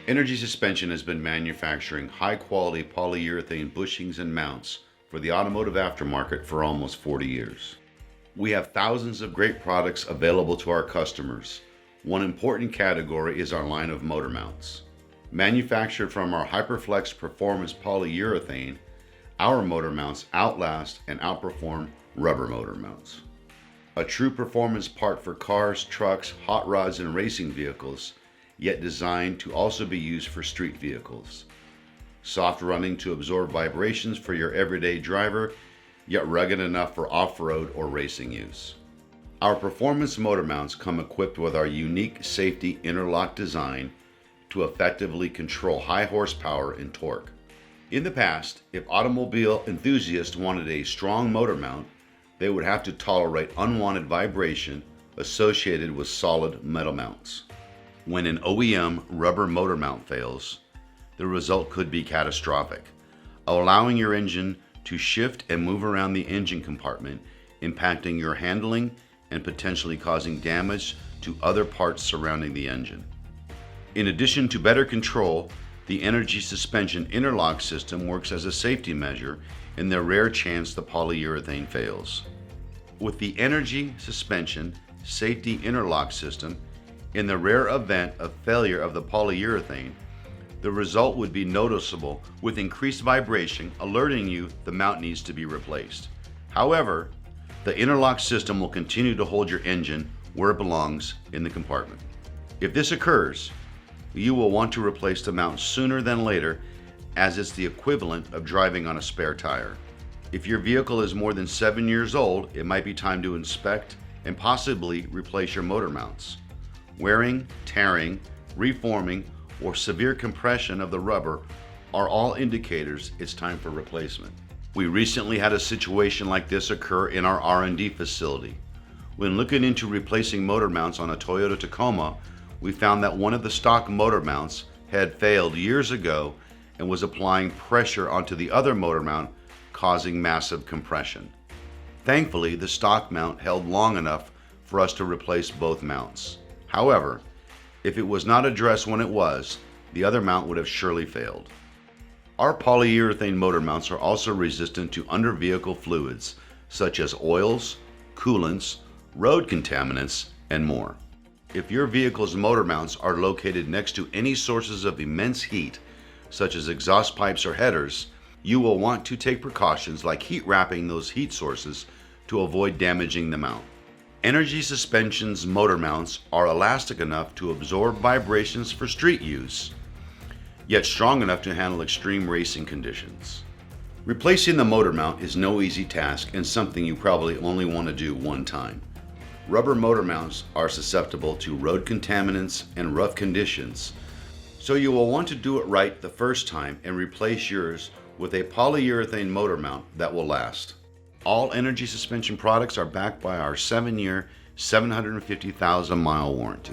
Energy Suspension has been manufacturing high-quality polyurethane bushings and mounts for the automotive aftermarket for almost 40 years. We have thousands of great products available to our customers. One important category is our line of motor mounts. Manufactured from our HyperFlex Performance polyurethane, our motor mounts outlast and outperform rubber motor mounts. A true performance part for cars, trucks, hot rods, and racing vehicles, yet designed to also be used for street vehicles. Soft running to absorb vibrations for your everyday driver, yet rugged enough for off-road or racing use. Our performance motor mounts come equipped with our unique safety interlock design to effectively control high horsepower and torque. In the past, if automobile enthusiasts wanted a strong motor mount, they would have to tolerate unwanted vibration associated with solid metal mounts. When an OEM rubber motor mount fails, the result could be catastrophic, allowing your engine to shift and move around the engine compartment, impacting your handling and potentially causing damage to other parts surrounding the engine. In addition to better control, the Energy Suspension interlock system works as a safety measure in the rare chance the polyurethane fails. With the Energy Suspension safety interlock system, in the rare event of failure of the polyurethane, the result would be noticeable with increased vibration, alerting you the mount needs to be replaced. However, the interlock system will continue to hold your engine where it belongs in the compartment. If this occurs, you will want to replace the mount sooner than later, as it's the equivalent of driving on a spare tire. If your vehicle is more than 7 years old, it might be time to inspect and possibly replace your motor mounts. Wearing, tearing, reforming, or severe compression of the rubber are all indicators it's time for replacement. We recently had a situation like this occur in our R&D facility. When looking into replacing motor mounts on a Toyota Tacoma, we found that one of the stock motor mounts had failed years ago and was applying pressure onto the other motor mount, causing massive compression. Thankfully, the stock mount held long enough for us to replace both mounts. However, if it was not addressed when it was, the other mount would have surely failed. Our polyurethane motor mounts are also resistant to under-vehicle fluids such as oils, coolants, road contaminants, and more. If your vehicle's motor mounts are located next to any sources of immense heat, such as exhaust pipes or headers, you will want to take precautions like heat wrapping those heat sources to avoid damaging the mount. Energy Suspension's motor mounts are elastic enough to absorb vibrations for street use, yet strong enough to handle extreme racing conditions. Replacing the motor mount is no easy task and something you probably only want to do one time. Rubber motor mounts are susceptible to road contaminants and rough conditions, so you will want to do it right the first time and replace yours with a polyurethane motor mount that will last. All Energy Suspension products are backed by our 7-year, 750,000-mile warranty.